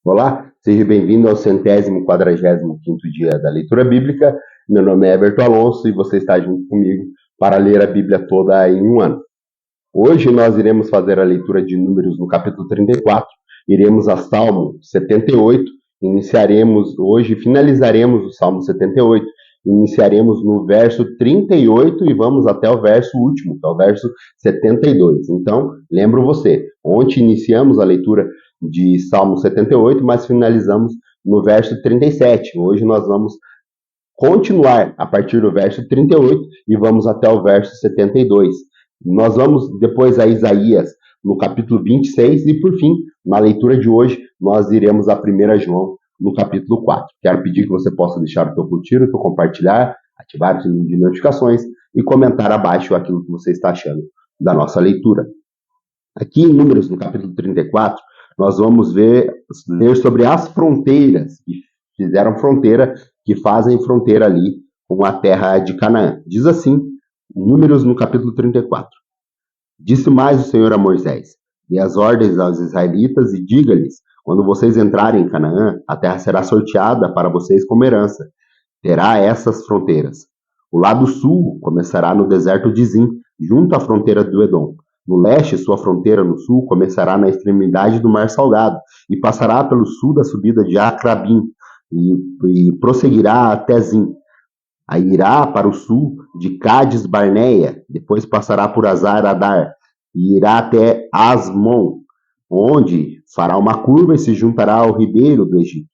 Olá, seja bem-vindo ao 145º dia da leitura bíblica. Meu nome é Everton Alonso e você está junto comigo para ler a Bíblia toda em um ano. Hoje nós iremos fazer a leitura de Números no capítulo 34, iremos a Salmo 78, finalizaremos o Salmo 78, iniciaremos no verso 38 e vamos até o verso último, que é o verso 72. Então, lembro você, ontem iniciamos a leitura de Salmo 78, mas finalizamos no verso 37. Hoje nós vamos continuar a partir do verso 38 e vamos até o verso 72. Nós vamos depois a Isaías no capítulo 26 e, por fim, na leitura de hoje, nós iremos a 1 João no capítulo 4. Quero pedir que você possa deixar o teu curtir, o teu compartilhar, ativar o sininho de notificações e comentar abaixo aquilo que você está achando da nossa leitura. Aqui em Números, no capítulo 34, nós vamos ler sobre as fronteiras que fazem fronteira ali com a terra de Canaã. Diz assim, Números no capítulo 34. Disse mais o Senhor a Moisés: dê as ordens aos israelitas e diga-lhes: quando vocês entrarem em Canaã, a terra será sorteada para vocês como herança. Terá essas fronteiras. O lado sul começará no deserto de Zim, junto à fronteira do Edom. No leste, sua fronteira no sul começará na extremidade do Mar Salgado e passará pelo sul da subida de Acrabim e prosseguirá até Zim. Aí irá para o sul de Cádiz Barneia, depois passará por Azar Adar e irá até Asmon, onde fará uma curva e se juntará ao ribeiro do Egito,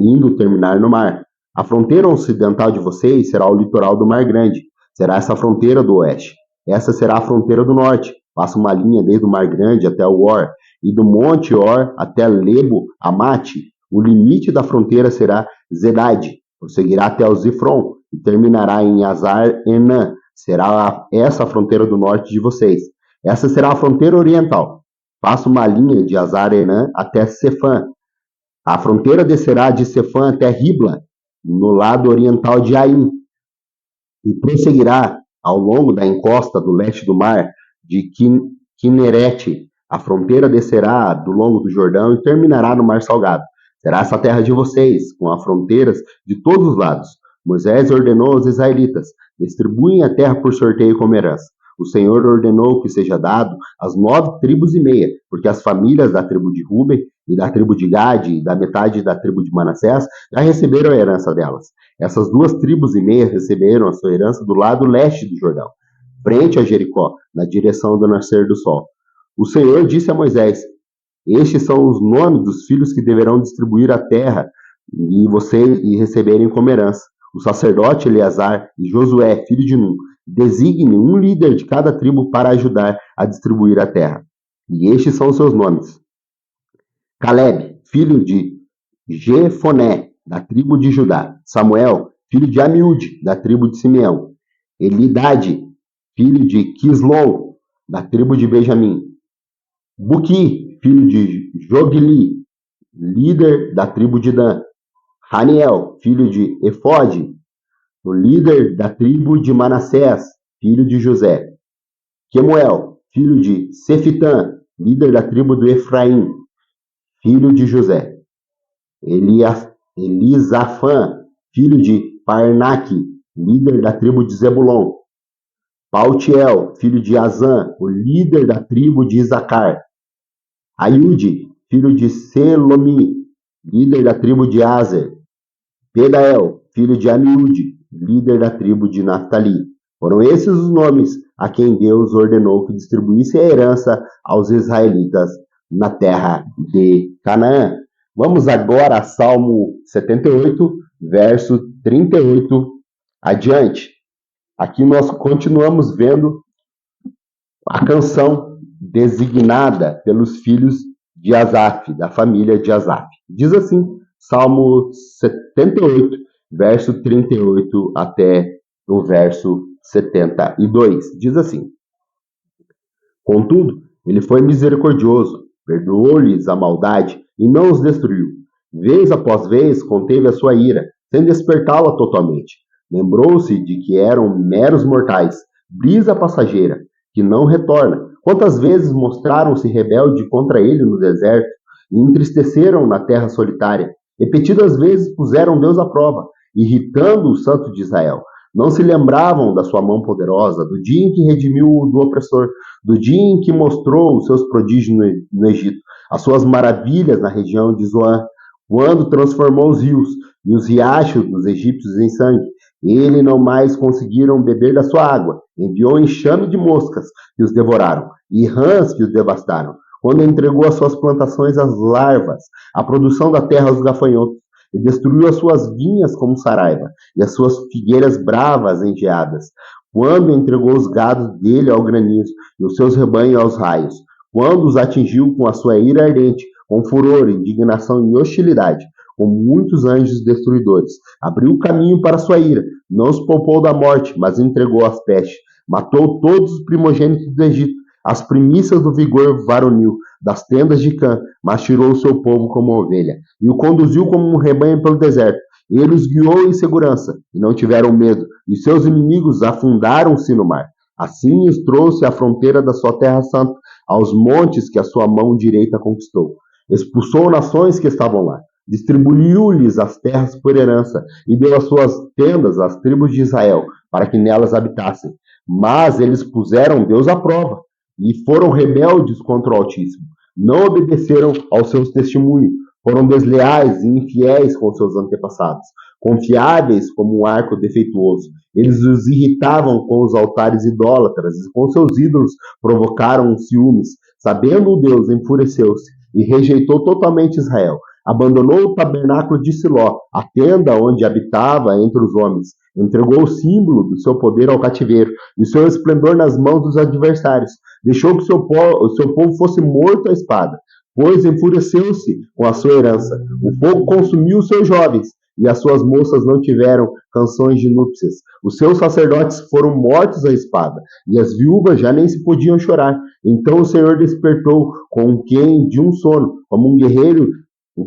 indo terminar no mar. A fronteira ocidental de vocês será o litoral do Mar Grande, será essa fronteira do oeste. Essa será a fronteira do norte. Passa uma linha desde o Mar Grande até o Or, e do Monte Or até Lebo Amate. O limite da fronteira será Zedade, prosseguirá até o Zifron e terminará em Azar Enã. Será essa a fronteira do norte de vocês. Essa será a fronteira oriental. Passa uma linha de Azar Enã até Sefã. A fronteira descerá de Sefã até Ribla, no lado oriental de Aim, e prosseguirá ao longo da encosta do leste do mar de Quinerete. A fronteira descerá do longo do Jordão e terminará no Mar Salgado. Será essa terra de vocês, com as fronteiras de todos os lados. Moisés ordenou aos israelitas: distribuem a terra por sorteio como herança. O Senhor ordenou que seja dado às 9 tribos e meia, porque as famílias da tribo de Ruben e da tribo de Gade e da metade da tribo de Manassés já receberam a herança delas. Essas 2 tribos e meia receberam a sua herança do lado leste do Jordão, frente a Jericó, na direção do nascer do sol. O Senhor disse a Moisés: estes são os nomes dos filhos que deverão distribuir a terra e receberem como herança. O sacerdote Eleazar e Josué, filho de Nun, designe um líder de cada tribo para ajudar a distribuir a terra. E estes são os seus nomes: Caleb, filho de Jefoné, da tribo de Judá; Samuel, filho de Amiúde, da tribo de Simeão; Elidade, filho de Quislom, da tribo de Benjamim; Buqui, filho de Jogli, líder da tribo de Dan; Haniel, filho de Efode, o líder da tribo de Manassés, filho de José; Quemuel, filho de Sefitã, líder da tribo de Efraim, filho de José; Elisafã, filho de Parnaque, líder da tribo de Zebulon; Paltiel, filho de Azã, o líder da tribo de Isacar; Aiude, filho de Selomi, líder da tribo de Azer; Pedael, filho de Amiúde, líder da tribo de Naftali. Foram esses os nomes a quem Deus ordenou que distribuísse a herança aos israelitas na terra de Canaã. Vamos agora a Salmo 78, verso 38 adiante. Aqui nós continuamos vendo a canção designada pelos filhos de Asaf, da família de Asaf. Diz assim, Salmo 78, verso 38 até o verso 72. Diz assim: contudo, ele foi misericordioso, perdoou-lhes a maldade e não os destruiu. Vez após vez conteve a sua ira, sem despertá-la totalmente. Lembrou-se de que eram meros mortais, brisa passageira, que não retorna. Quantas vezes mostraram-se rebelde contra ele no deserto e entristeceram na terra solitária. Repetidas vezes puseram Deus à prova, irritando o santo de Israel. Não se lembravam da sua mão poderosa, do dia em que redimiu-o do opressor, do dia em que mostrou os seus prodígios no Egito, as suas maravilhas na região de Zoan, quando transformou os rios e os riachos dos egípcios em sangue. Ele não mais conseguiram beber da sua água. Enviou enxame de moscas que os devoraram e rãs que os devastaram. Quando entregou as suas plantações às larvas, a produção da terra aos gafanhotos, e destruiu as suas vinhas como saraiva, e as suas figueiras bravas em geadas. Quando entregou os gados dele ao granizo, e os seus rebanhos aos raios. Quando os atingiu com a sua ira ardente, com furor, indignação e hostilidade, com muitos anjos destruidores. Abriu o caminho para a sua ira, não os poupou da morte, mas entregou às pestes. Matou todos os primogênitos do Egito, as primícias do vigor varonil, das tendas de Cã, mas tirou o seu povo como ovelha, e o conduziu como um rebanho pelo deserto. Ele os guiou em segurança, e não tiveram medo, e seus inimigos afundaram-se no mar. Assim os trouxe à fronteira da sua terra santa, aos montes que a sua mão direita conquistou. Expulsou nações que estavam lá, distribuiu-lhes as terras por herança, e deu as suas tendas às tribos de Israel, para que nelas habitassem. Mas eles puseram Deus à prova, e foram rebeldes contra o Altíssimo. Não obedeceram aos seus testemunhos, foram desleais e infiéis com seus antepassados, confiáveis como um arco defeituoso. Eles os irritavam com os altares idólatras, e com seus ídolos provocaram ciúmes. Sabendo Deus, enfureceu-se e rejeitou totalmente Israel. Abandonou o tabernáculo de Siló, a tenda onde habitava entre os homens. Entregou o símbolo do seu poder ao cativeiro e o seu esplendor nas mãos dos adversários. Deixou que o seu povo fosse morto à espada, pois enfureceu-se com a sua herança. O fogo consumiu os seus jovens, e as suas moças não tiveram canções de núpcias. Os seus sacerdotes foram mortos à espada, e as viúvas já nem se podiam chorar. Então o Senhor despertou com quem de um sono, como um guerreiro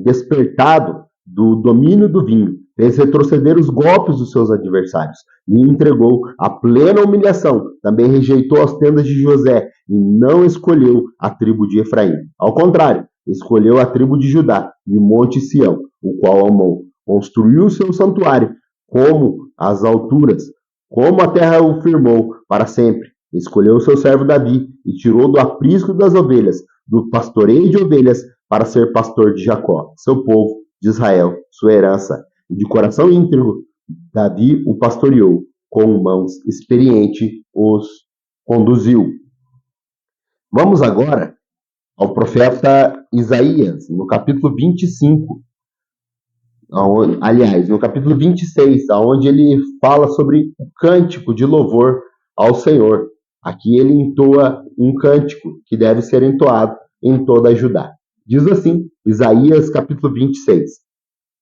despertado do domínio do vinho. Fez retroceder os golpes dos seus adversários e entregou a plena humilhação. Também rejeitou as tendas de José e não escolheu a tribo de Efraim. Ao contrário, escolheu a tribo de Judá e o monte Sião, o qual amou. Construiu o seu santuário como as alturas, como a terra o firmou para sempre. Escolheu o seu servo Davi e tirou do aprisco das ovelhas, do pastoreio de ovelhas, para ser pastor de Jacó, seu povo, de Israel, sua herança. E de coração íntegro, Davi o pastoreou, com mãos experientes os conduziu. Vamos agora ao profeta Isaías, no capítulo 25. No capítulo 26, onde ele fala sobre o cântico de louvor ao Senhor. Aqui ele entoa um cântico que deve ser entoado em toda a Judá. Diz assim, Isaías capítulo 26.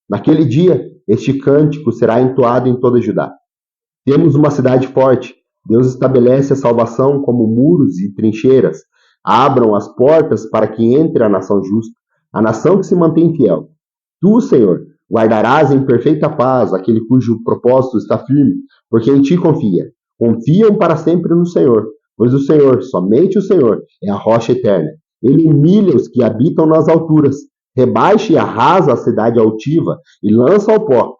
Naquele dia, este cântico será entoado em toda Judá. Temos uma cidade forte. Deus estabelece a salvação como muros e trincheiras. Abram as portas para que entre a nação justa, a nação que se mantém fiel. Tu, Senhor, guardarás em perfeita paz aquele cujo propósito está firme, porque em ti confia. Confiam para sempre no Senhor, pois o Senhor, somente o Senhor, é a rocha eterna. Ele humilha os que habitam nas alturas, rebaixa e arrasa a cidade altiva e lança ao pó.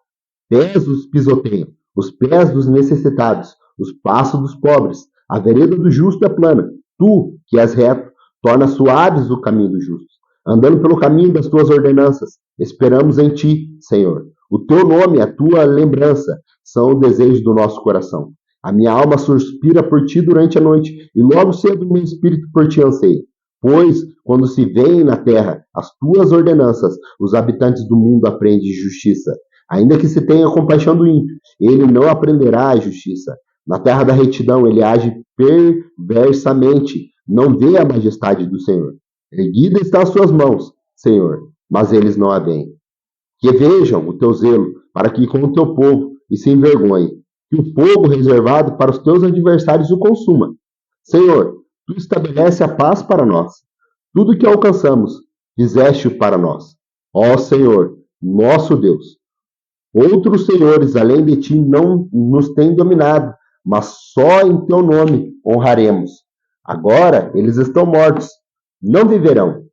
Pés os pisoteiam, os pés dos necessitados, os passos dos pobres. A vereda do justo é plana. Tu, que és reto, torna suaves o caminho dos justos. Andando pelo caminho das tuas ordenanças, esperamos em ti, Senhor. O teu nome e a tua lembrança são o desejo do nosso coração. A minha alma suspira por ti durante a noite, e logo cedo meu espírito por ti anseia. Pois, quando se veem na terra as tuas ordenanças, os habitantes do mundo aprendem justiça. Ainda que se tenha compaixão do ímpio, ele não aprenderá a justiça. Na terra da retidão ele age perversamente, não vê a majestade do Senhor. Erguida está as suas mãos, Senhor, mas eles não a veem. Que vejam o teu zelo, para que com o teu povo e se envergonhem. Que o fogo reservado para os teus adversários o consuma. Senhor, tu estabelece a paz para nós. Tudo que alcançamos, fizeste-o para nós. Ó Senhor, nosso Deus. Outros senhores além de ti não nos têm dominado, mas só em teu nome honraremos. Agora eles estão mortos, não viverão.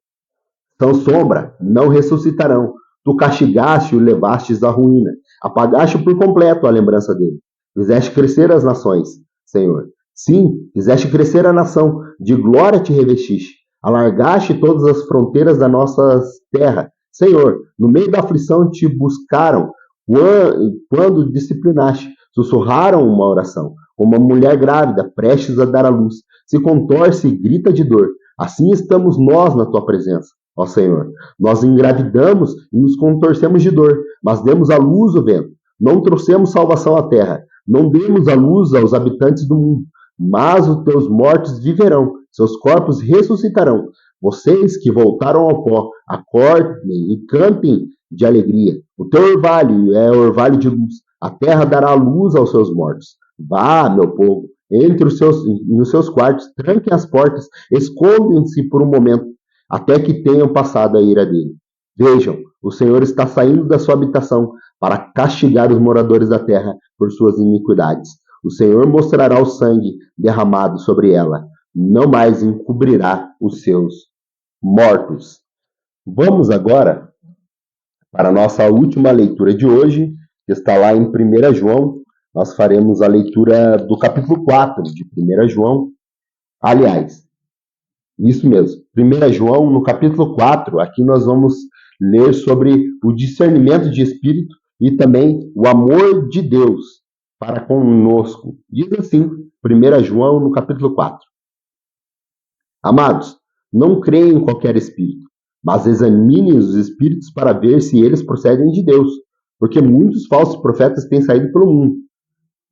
São sombra, não ressuscitarão. Tu castigaste e o levastes à ruína. Apagaste por completo a lembrança dele. Fizeste crescer as nações, Senhor. Sim, fizeste crescer a nação. De glória te revestiste. Alargaste todas as fronteiras da nossa terra. Senhor, no meio da aflição te buscaram. Quando disciplinaste, sussurraram uma oração. Como uma mulher grávida, prestes a dar à luz, se contorce e grita de dor. Assim estamos nós na tua presença, ó Senhor. Nós engravidamos e nos contorcemos de dor, mas demos à luz o vento. Não trouxemos salvação à terra, não demos à luz aos habitantes do mundo. Mas os teus mortos viverão, seus corpos ressuscitarão. Vocês que voltaram ao pó, acordem e cantem de alegria. O teu orvalho é orvalho de luz. A terra dará luz aos seus mortos. Vá, meu povo, entre nos seus quartos, tranquem as portas, escondem-se por um momento, até que tenham passado a ira dele. Vejam, o Senhor está saindo da sua habitação para castigar os moradores da terra por suas iniquidades. O Senhor mostrará o sangue derramado sobre ela, não mais encobrirá os seus mortos. Vamos agora para a nossa última leitura de hoje, que está lá em 1 João. Nós faremos a leitura do capítulo 4 de 1 João. Aliás, isso mesmo, 1 João, no capítulo 4, aqui nós vamos ler sobre o discernimento de espírito e também o amor de Deus para conosco. Diz assim, 1 João, no capítulo 4. Amados, não creem em qualquer espírito, mas examinem os espíritos para ver se eles procedem de Deus, porque muitos falsos profetas têm saído pelo mundo.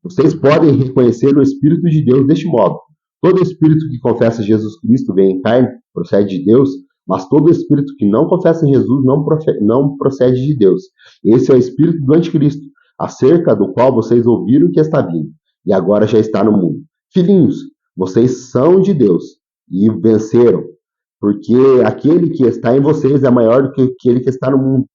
Vocês podem reconhecer o Espírito de Deus deste modo. Todo espírito que confessa Jesus Cristo vem em carne, procede de Deus, mas todo espírito que não confessa Jesus não procede de Deus. Esse é o espírito do anticristo, acerca do qual vocês ouviram que está vindo, e agora já está no mundo. Filhinhos, vocês são de Deus, e venceram, porque aquele que está em vocês é maior do que aquele que está no mundo.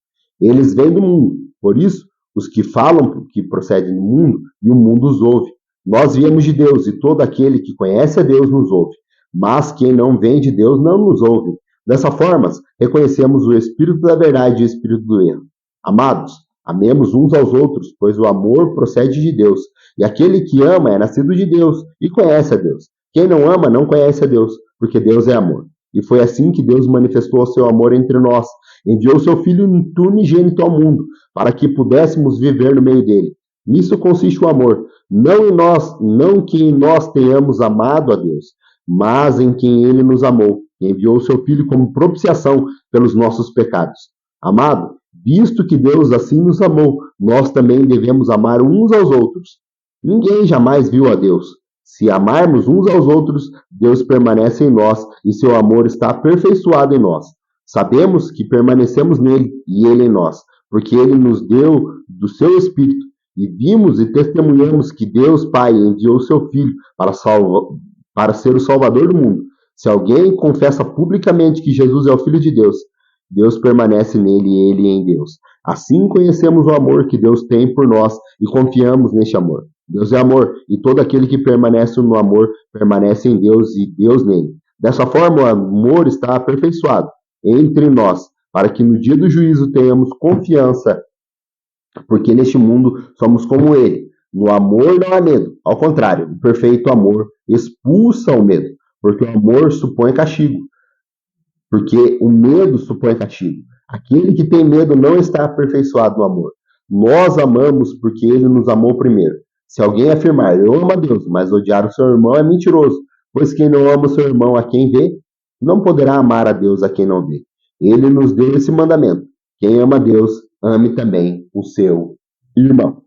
Eles vêm do mundo, por isso, os que falam que procedem do mundo, e o mundo os ouve. Nós viemos de Deus, e todo aquele que conhece a Deus nos ouve. Mas quem não vem de Deus não nos ouve. Dessa forma, reconhecemos o espírito da verdade e o espírito do erro. Amados, amemos uns aos outros, pois o amor procede de Deus. E aquele que ama é nascido de Deus e conhece a Deus. Quem não ama não conhece a Deus, porque Deus é amor. E foi assim que Deus manifestou o seu amor entre nós. Enviou seu Filho unigênito ao mundo, para que pudéssemos viver no meio dele. Nisso consiste o amor, não que em nós tenhamos amado a Deus, mas em quem ele nos amou, e enviou seu Filho como propiciação pelos nossos pecados. Amado, visto que Deus assim nos amou, nós também devemos amar uns aos outros. Ninguém jamais viu a Deus. Se amarmos uns aos outros, Deus permanece em nós e seu amor está aperfeiçoado em nós. Sabemos que permanecemos nele e ele em nós, porque ele nos deu do seu Espírito. E vimos e testemunhamos que Deus Pai enviou seu Filho para ser o Salvador do mundo. Se alguém confessa publicamente que Jesus é o Filho de Deus, Deus permanece nele e ele em Deus. Assim conhecemos o amor que Deus tem por nós e confiamos neste amor. Deus é amor, e todo aquele que permanece no amor permanece em Deus e Deus nele. Dessa forma, o amor está aperfeiçoado entre nós, para que no dia do juízo tenhamos confiança, porque neste mundo somos como ele. No amor não há medo, ao contrário, o perfeito amor expulsa o medo, porque o amor supõe castigo, porque o medo supõe castigo. Aquele que tem medo não está aperfeiçoado no amor. Nós amamos porque ele nos amou primeiro. Se alguém afirmar, eu amo a Deus, mas odiar o seu irmão é mentiroso, pois quem não ama o seu irmão a quem vê, não poderá amar a Deus a quem não vê. Ele nos deu esse mandamento. Quem ama a Deus, ame também o seu irmão.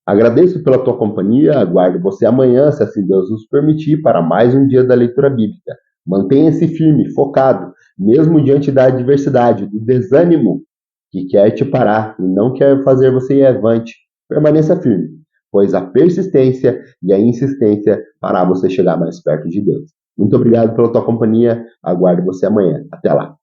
Agradeço pela tua companhia, aguardo você amanhã, se assim Deus nos permitir, para mais um dia da leitura bíblica. Mantenha-se firme, focado, mesmo diante da adversidade, do desânimo que quer te parar e não quer fazer você ir avante. Permaneça firme, pois a persistência e a insistência fará você chegar mais perto de Deus. Muito obrigado pela tua companhia, aguardo você amanhã. Até lá.